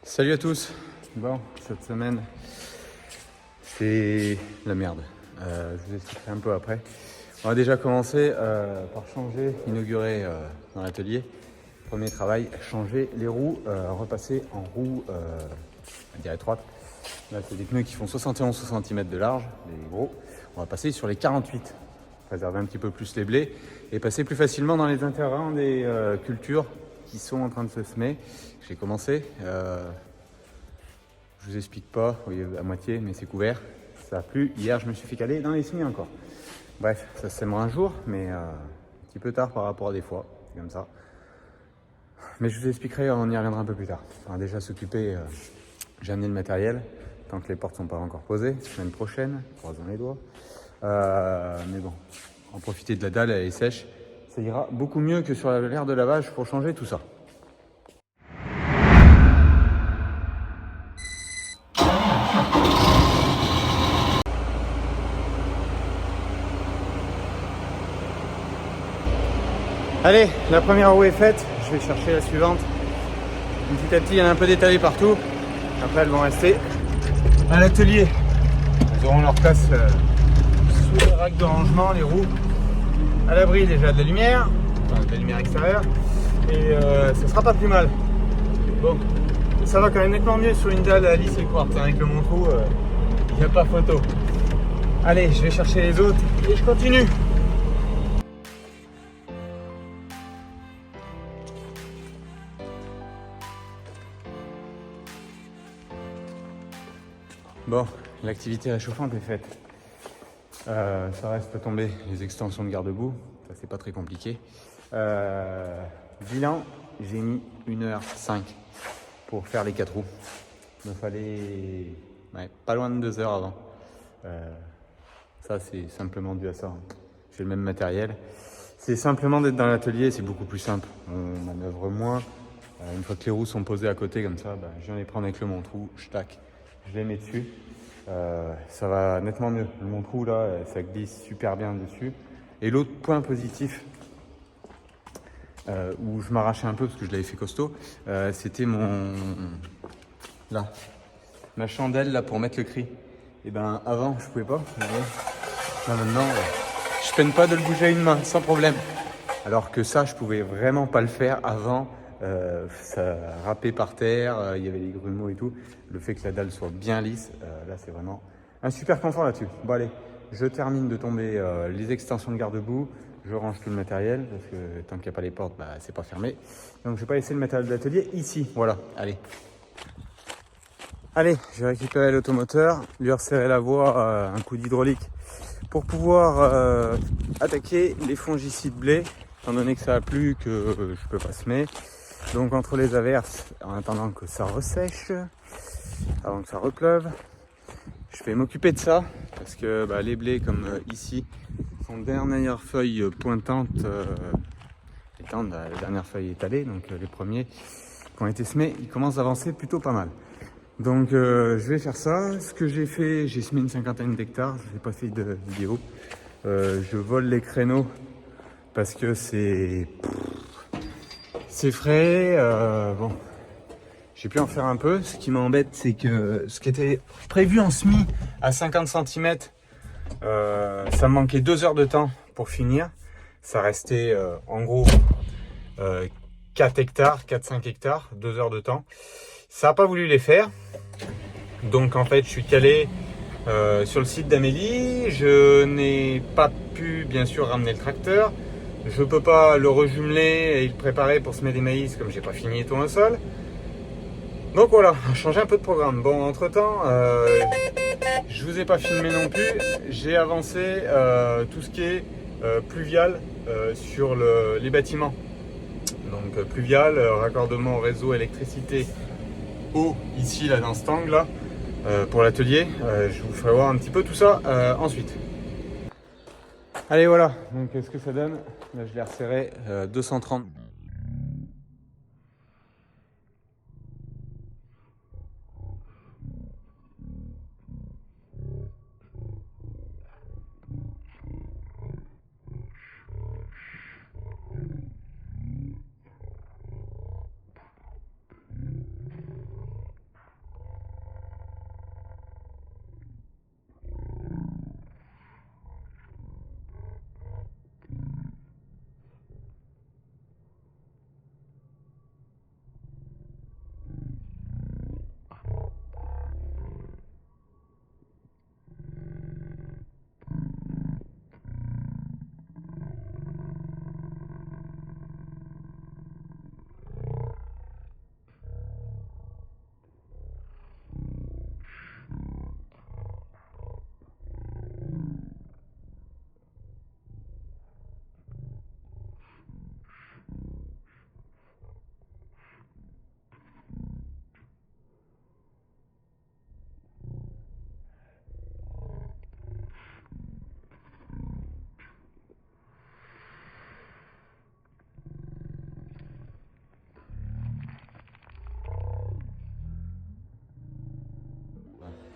Salut à tous. Bon, cette semaine, c'est la merde. Je vous expliquerai un peu après. On va déjà commencer par inaugurer dans l'atelier. Premier travail, changer les roues, repasser en roues, je dirais étroites. Là, c'est des pneus qui font 71 cm de large, les gros. On va passer sur les 48, préserver un petit peu plus les blés et passer plus facilement dans les intervalles des cultures qui sont en train de se semer. J'ai commencé. Je vous explique pas, vous voyez à moitié, mais c'est couvert. Ça a plu. Hier, je me suis fait caler dans les semis encore. Bref, ça se sèmera un jour, mais un petit peu tard par rapport à des fois. C'est comme ça. Mais je vous expliquerai, on y reviendra un peu plus tard. On va déjà s'occuper. J'ai amené le matériel, tant que les portes sont pas encore posées. Semaine prochaine, croisons les doigts. Mais bon, en profiter de la dalle, elle est sèche. Ça ira beaucoup mieux que sur l'air de lavage pour changer tout ça. Allez, la première roue est faite, je vais chercher la suivante. Petit à petit, il y en a un peu d'étalé partout. Après, elles vont rester à l'atelier. Elles auront leur place sous les racks de rangement, les roues. À l'abri déjà de la lumière, enfin de la lumière extérieure. Et ça sera pas plus mal. Bon, ça va quand même nettement mieux sur une dalle à lisse et quartz. Avec le Montrou, il n'y a pas photo. Allez, je vais chercher les autres et je continue. Bon, l'activité réchauffante est faite. Ça reste à tomber les extensions de garde-boue, ça c'est pas très compliqué. Bilan, j'ai mis 1h05 pour faire les 4 roues. Il me fallait pas loin de 2 heures avant. Ça c'est simplement dû à ça. J'ai le même matériel. C'est simplement d'être dans l'atelier, c'est beaucoup plus simple. On manœuvre moins. Une fois que les roues sont posées à côté comme ça, je viens les prendre avec le Montrou, je les mets dessus. Ça va nettement mieux. Le Montrou là, ça glisse super bien dessus. Et l'autre point positif, où je m'arrachais un peu parce que je l'avais fait costaud, c'était ma chandelle là pour mettre le cri. Et avant je pouvais pas. Là maintenant, je peine pas de le bouger à une main sans problème. Alors que ça, je pouvais vraiment pas le faire avant. Ça râpait par terre, il y avait les grumeaux et tout. Le fait que la dalle soit bien lisse, là c'est vraiment un super confort là-dessus. Bon allez, je termine de tomber les extensions de garde-boue. Je range tout le matériel parce que tant qu'il n'y a pas les portes, c'est pas fermé. Donc je vais pas laisser le matériel de l'atelier ici. Voilà, allez. Allez, je vais récupérer l'automoteur, lui resserrer la voie, un coup d'hydraulique pour pouvoir attaquer les fongicides blé, étant donné que ça a plu, que je peux pas semer. Donc entre les averses, en attendant que ça ressèche, avant que ça repleuve, je vais m'occuper de ça, parce que les blés comme ici, sont dernière feuille pointante, la dernière feuille étalée, donc les premiers qui ont été semés, ils commencent à avancer plutôt pas mal. Donc je vais faire ça. Ce que j'ai fait, j'ai semé une 50aine d'hectares, je n'ai pas fait de vidéo. Je vole les créneaux parce que c'est frais. Bon, j'ai pu en faire un peu. Ce qui m'embête, c'est que ce qui était prévu en semis à 50 cm, ça me manquait 2 heures de temps pour finir. Ça restait en gros 4 hectares, 4-5 hectares, 2 heures de temps. Ça n'a pas voulu les faire. Donc en fait, je suis calé sur le site d'Amélie. Je n'ai pas pu bien sûr ramener le tracteur. Je peux pas le rejumeler et le préparer pour semer des maïs comme j'ai pas fini tout un sol. Donc voilà, changer un peu de programme. Bon, entre temps, je vous ai pas filmé non plus. J'ai avancé tout ce qui est pluvial sur les bâtiments. Donc pluvial, raccordement au réseau électricité, eau ici là dans cet angle là. Pour l'atelier, je vous ferai voir un petit peu tout ça ensuite. Allez voilà, donc ce que ça donne, là je l'ai resserré 230.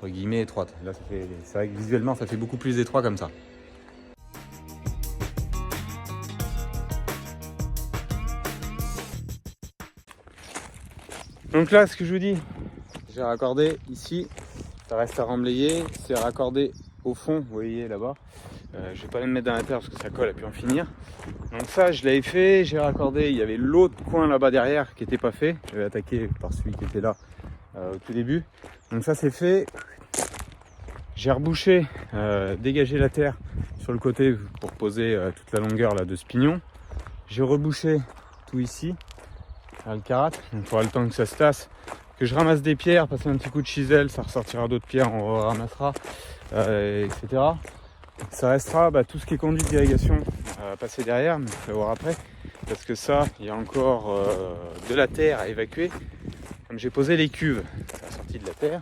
entre guillemets étroite. Là, c'est vrai que visuellement, ça fait beaucoup plus étroit comme ça. Donc là, ce que je vous dis, j'ai raccordé ici, ça reste à remblayer, c'est raccordé au fond, vous voyez là-bas. Je vais pas les mettre dans la terre parce que ça colle à pu en finir. Donc ça, je l'avais fait, j'ai raccordé. Il y avait l'autre coin là-bas derrière qui n'était pas fait. J'avais attaqué par celui qui était là au tout début. Donc ça, c'est fait. J'ai rebouché, dégagé la terre sur le côté pour poser toute la longueur là, de ce pignon. J'ai rebouché tout ici, à le carate. Donc il faudra le temps que ça se tasse, que je ramasse des pierres, passer un petit coup de chisel, ça ressortira d'autres pierres, on ramassera, etc. Ça restera tout ce qui est conduite d'irrigation à passer derrière, mais il faut voir après, parce que ça, il y a encore de la terre à évacuer. Comme j'ai posé les cuves, ça a sorti de la terre,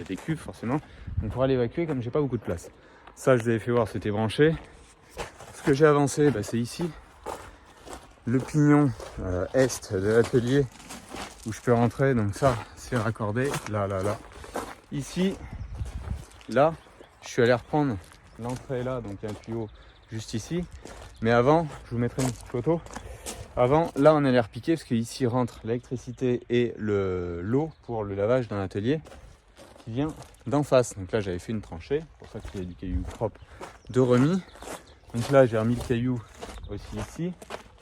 des cuves forcément, on pourra l'évacuer comme j'ai pas beaucoup de place. Ça, je vous avais fait voir, c'était branché. Ce que j'ai avancé, c'est ici, le pignon est de l'atelier où je peux rentrer, donc ça, c'est raccordé, là. Ici, là, je suis allé reprendre l'entrée là, donc il y a un tuyau juste ici. Mais avant, je vous mettrai une petite photo. Avant, là, on allait repiquer parce qu'ici rentre l'électricité et l'eau pour le lavage dans l'atelier qui vient d'en face. Donc là, j'avais fait une tranchée, pour ça qu'il y a du caillou propre de remis. Donc là, j'ai remis le caillou aussi ici.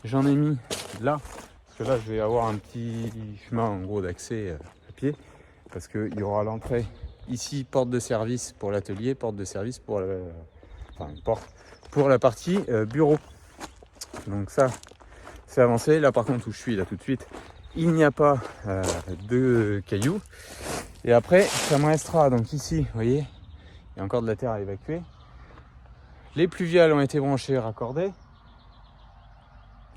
J'en ai mis là, parce que là, je vais avoir un petit chemin en gros d'accès à pied, parce qu'il y aura l'entrée ici, porte de service pour l'atelier, porte de service pour porte pour la partie bureau. Donc ça, c'est avancé. Là par contre où je suis là tout de suite, il n'y a pas de cailloux. Et après, ça me restera donc ici, vous voyez, il y a encore de la terre à évacuer. Les pluviales ont été branchées, raccordées.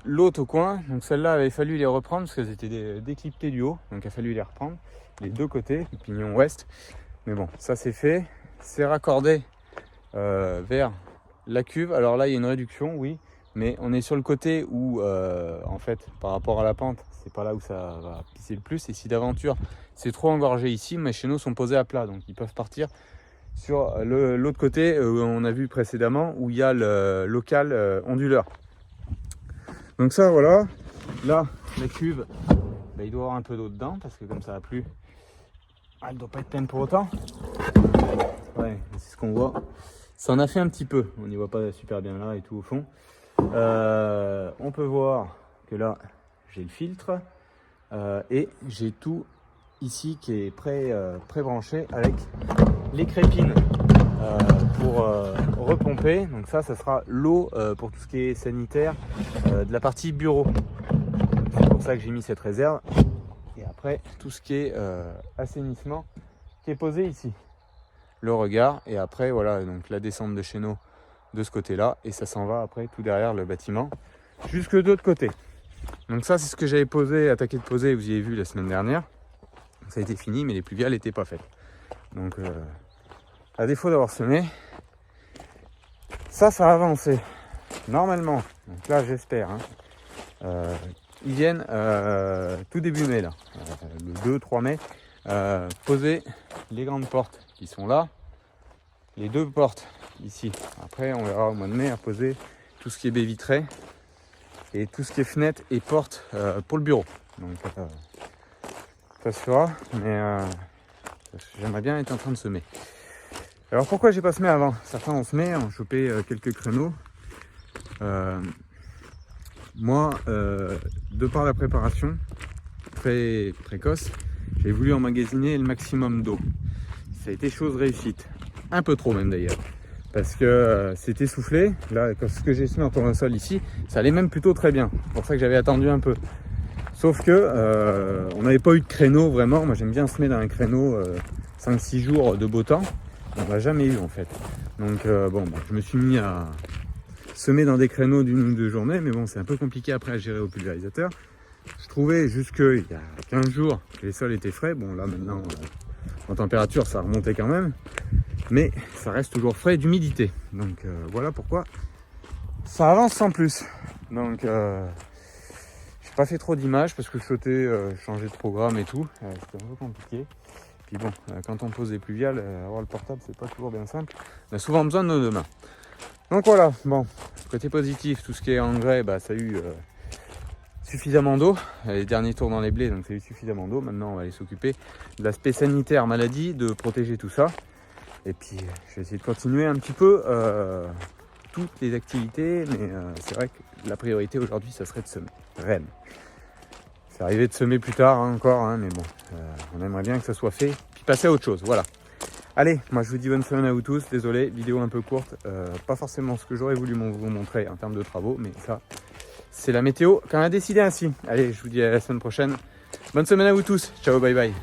L'autre au coin, donc celle-là, avait fallu les reprendre parce qu'elles étaient décliptées du haut, donc il a fallu les reprendre les deux côtés, le pignon ouest. Mais bon, ça c'est fait, c'est raccordé vers la cuve. Alors là, il y a une réduction, oui, mais on est sur le côté où, en fait, par rapport à la pente, c'est pas là où ça va pisser le plus. Et si d'aventure c'est trop engorgé ici, mes chéneaux sont posés à plat, donc ils peuvent partir sur l'autre côté où on a vu précédemment, où il y a le local onduleur. Donc ça, voilà. Là, la cuve, il doit y avoir un peu d'eau dedans, parce que comme ça a plu, elle ne doit pas être pleine pour autant. Ouais, c'est ce qu'on voit. Ça en a fait un petit peu. On n'y voit pas super bien là et tout au fond. On peut voir que là, j'ai le filtre. Et j'ai tout ici qui est pré-branché avec les crépines pour repomper. Donc ça sera l'eau pour tout ce qui est sanitaire de la partie bureau. C'est pour ça que j'ai mis cette réserve. Et après, tout ce qui est assainissement qui est posé ici. Le regard et après voilà, donc la descente de chéneaux de ce côté-là. Et ça s'en va après tout derrière le bâtiment jusque de l'autre côté. Donc ça, c'est ce que j'avais posé, attaqué de poser, vous y avez vu la semaine dernière. Ça a été fini, mais les pluviales n'étaient pas faites. Donc, à défaut d'avoir semé, ça a avancé. Normalement, donc là, j'espère, ils viennent tout début mai, là, le 2-3 mai, poser les grandes portes qui sont là, les deux portes ici. Après, on verra au mois de mai à poser tout ce qui est baie vitrée et tout ce qui est fenêtre et porte pour le bureau. Donc ça se fera, mais j'aimerais bien être en train de semer. Alors pourquoi j'ai pas semé avant? Certains ont semé, ont chopé quelques créneaux. Moi, de par la préparation très précoce, j'ai voulu emmagasiner le maximum d'eau. Ça a été chose réussite, un peu trop même d'ailleurs. Parce que c'était soufflé, là ce que j'ai semé en tournesol ici, ça allait même plutôt très bien. C'est pour ça que j'avais attendu un peu. Sauf que on n'avait pas eu de créneau vraiment. Moi j'aime bien semer dans un créneau 5-6 jours de beau temps. On n'a jamais eu en fait. Donc je me suis mis à semer dans des créneaux d'une ou deux journées, mais bon c'est un peu compliqué après à gérer au pulvérisateur. Je trouvais jusqu'il y a 15 jours que les sols étaient frais. Bon là maintenant en température ça remontait quand même. Mais ça reste toujours frais d'humidité. Donc voilà pourquoi ça avance sans plus. Donc j'ai pas fait trop d'images parce que je souhaitais changer de programme et tout. C'était un peu compliqué. Puis bon, quand on pose des pluviales, avoir le portable, c'est pas toujours bien simple. On a souvent besoin de nos deux mains. Donc voilà, bon, côté positif, tout ce qui est engrais, bah, ça a eu suffisamment d'eau. Les derniers tours dans les blés, donc ça a eu suffisamment d'eau. Maintenant, on va aller s'occuper de l'aspect sanitaire, maladie, de protéger tout ça. Et puis, je vais essayer de continuer un petit peu toutes les activités, mais c'est vrai que la priorité aujourd'hui, ça serait de semer. Rennes. C'est arrivé de semer plus tard encore, hein, mais bon, on aimerait bien que ça soit fait, puis passer à autre chose, voilà. Allez, moi je vous dis bonne semaine à vous tous, désolé, vidéo un peu courte, pas forcément ce que j'aurais voulu vous montrer en termes de travaux, mais ça, c'est la météo qu'on a décidé ainsi. Allez, je vous dis à la semaine prochaine, bonne semaine à vous tous, ciao, bye bye.